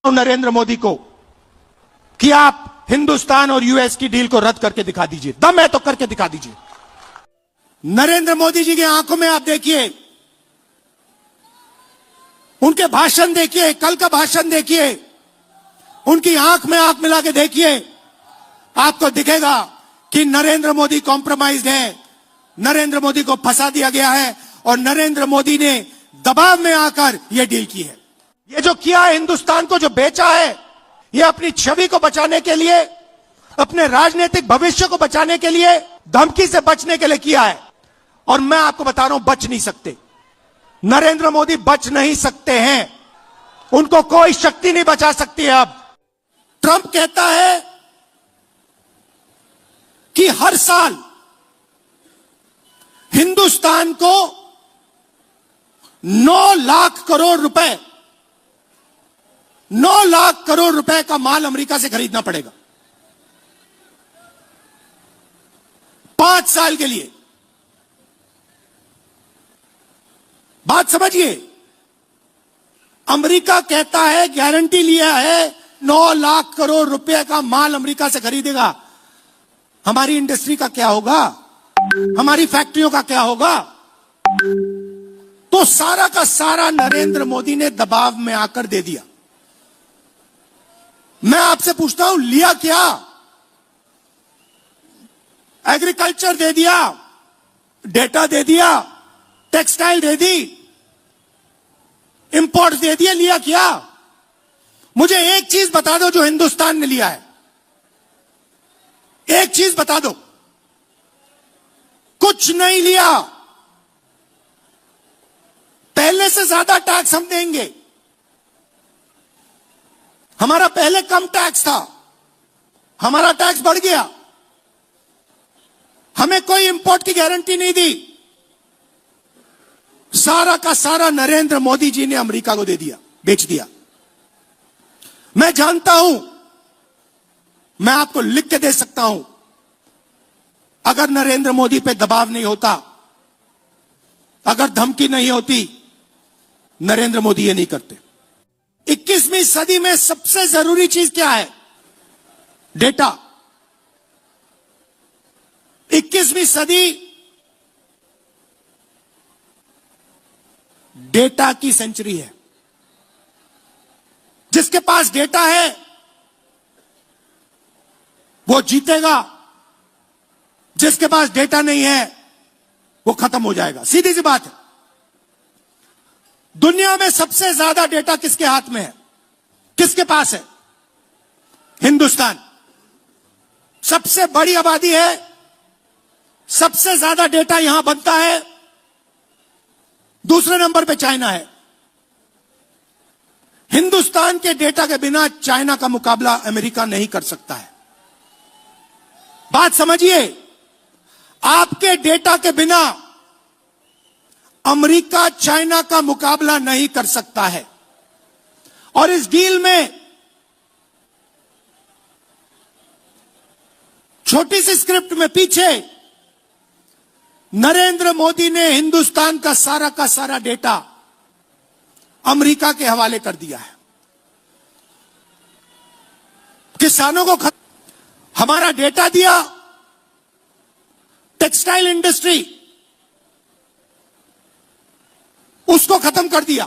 नरेंद्र मोदी को कि आप हिंदुस्तान और यूएस की डील को रद्द करके दिखा दीजिए। दम है तो करके दिखा दीजिए। नरेंद्र मोदी जी की आंखों में आप देखिए, उनके भाषण देखिए, कल का भाषण देखिए, उनकी आंख में आंख मिला के देखिए, आपको दिखेगा कि नरेंद्र मोदी कॉम्प्रोमाइज्ड है, नरेंद्र मोदी को फंसा दिया गया है और नरेंद्र मोदी ने दबाव में आकर यह डील की है। ये जो किया है, हिंदुस्तान को जो बेचा है, ये अपनी छवि को बचाने के लिए, अपने राजनीतिक भविष्य को बचाने के लिए, धमकी से बचने के लिए किया है। और मैं आपको बता रहा हूं, बच नहीं सकते। नरेंद्र मोदी बच नहीं सकते हैं, उनको कोई शक्ति नहीं बचा सकती है। अब ट्रंप कहता है कि हर साल हिंदुस्तान को 9 लाख करोड़ रुपए 9 लाख करोड़ रुपए का माल अमेरिका से खरीदना पड़ेगा 5 साल के लिए। बात समझिए, अमेरिका कहता है, गारंटी लिया है 9 लाख करोड़ रुपए का माल अमेरिका से खरीदेगा। हमारी इंडस्ट्री का क्या होगा, हमारी फैक्ट्रियों का क्या होगा? तो सारा का सारा नरेंद्र मोदी ने दबाव में आकर दे दिया। मैं आपसे पूछता हूं, लिया क्या? एग्रीकल्चर दे दिया, डेटा दे दिया, टेक्सटाइल दे दी, इंपोर्ट दे दिया, लिया क्या? मुझे एक चीज बता दो जो हिंदुस्तान ने लिया है, एक चीज बता दो। कुछ नहीं लिया। पहले से ज्यादा टैक्स हम देंगे। हमारा पहले कम टैक्स था, हमारा टैक्स बढ़ गया। हमें कोई इंपोर्ट की गारंटी नहीं दी। सारा का सारा नरेंद्र मोदी जी ने अमेरिका को दे दिया, बेच दिया। मैं जानता हूं, मैं आपको लिख के दे सकता हूं, अगर नरेंद्र मोदी पे दबाव नहीं होता, अगर धमकी नहीं होती, नरेंद्र मोदी ये नहीं करते। 21वीं सदी में सबसे जरूरी चीज क्या है? डेटा। 21वीं सदी डेटा की सेंचुरी है। जिसके पास डेटा है वो जीतेगा, जिसके पास डेटा नहीं है वो खत्म हो जाएगा। सीधी सी बात है। दुनिया में सबसे ज्यादा डेटा किसके हाथ में है, किसके पास है? हिंदुस्तान। सबसे बड़ी आबादी है, सबसे ज्यादा डेटा यहां बनता है। दूसरे नंबर पे चाइना है। हिंदुस्तान के डेटा के बिना चाइना का मुकाबला अमेरिका नहीं कर सकता है। बात समझिए, आपके डेटा के बिना अमेरिका चाइना का मुकाबला नहीं कर सकता है। और इस डील में छोटी सी स्क्रिप्ट में पीछे नरेंद्र मोदी ने हिंदुस्तान का सारा डेटा अमेरिका के हवाले कर दिया है। किसानों को हमारा डेटा दिया, टेक्सटाइल इंडस्ट्री उसको खत्म कर दिया।